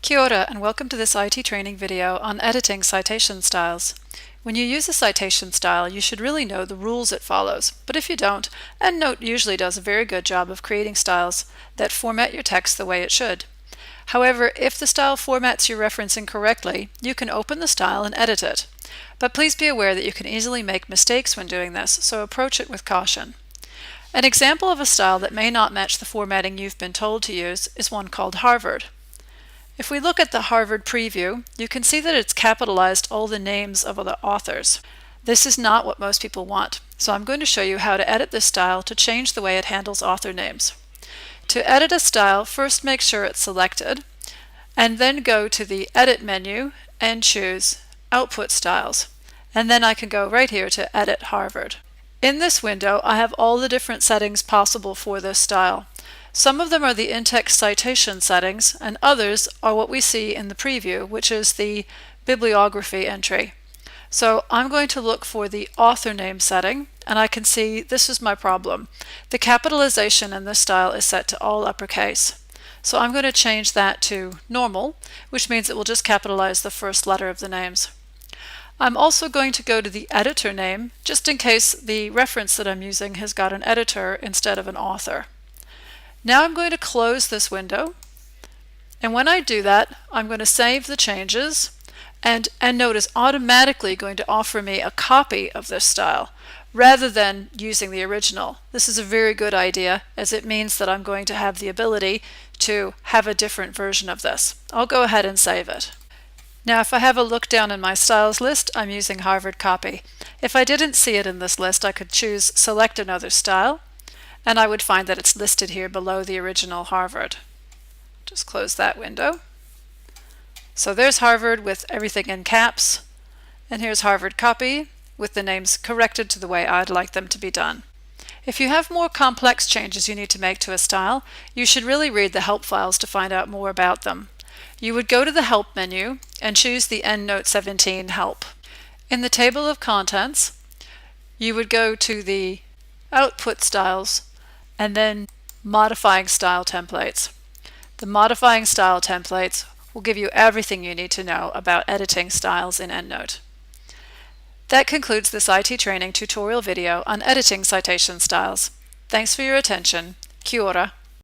Kia ora and welcome to this IT training video on editing citation styles. When you use a citation style, you should really know the rules it follows, but if you don't, EndNote usually does a very good job of creating styles that format your text the way it should. However, if the style formats your reference incorrectly, you can open the style and edit it. But please be aware that you can easily make mistakes when doing this, so approach it with caution. An example of a style that may not match the formatting you've been told to use is one called Harvard. If we look at the Harvard preview, you can see that it's capitalized all the names of the authors. This is not what most people want, so I'm going to show you how to edit this style to change the way it handles author names. To edit a style, first make sure it's selected, and then go to the Edit menu and choose Output Styles. And then I can go right here to Edit Harvard. In this window, I have all the different settings possible for this style. Some of them are the in-text citation settings, and others are what we see in the preview, which is the bibliography entry. So I'm going to look for the author name setting, and I can see this is my problem. The capitalization in this style is set to all uppercase. So I'm going to change that to normal, which means it will just capitalize the first letter of the names. I'm also going to go to the editor name, just in case the reference that I'm using has got an editor instead of an author. Now I'm going to close this window, and when I do that, I'm going to save the changes, and EndNote is automatically going to offer me a copy of this style rather than using the original. This is a very good idea, as it means that I'm going to have the ability to have a different version of this. I'll go ahead and save it. Now if I have a look down in my styles list, I'm using Harvard Copy. If I didn't see it in this list, I could choose Select Another Style, and I would find that it's listed here below the original Harvard. Just close that window. So there's Harvard with everything in caps, and here's Harvard Copy with the names corrected to the way I'd like them to be done. If you have more complex changes you need to make to a style, you should really read the help files to find out more about them. You would go to the Help menu and choose the EndNote 17 Help. In the table of contents, you would go to the Output Styles and then Modifying Style Templates. The Modifying Style Templates will give you everything you need to know about editing styles in EndNote. That concludes this IT training tutorial video on editing citation styles. Thanks for your attention. Kia ora.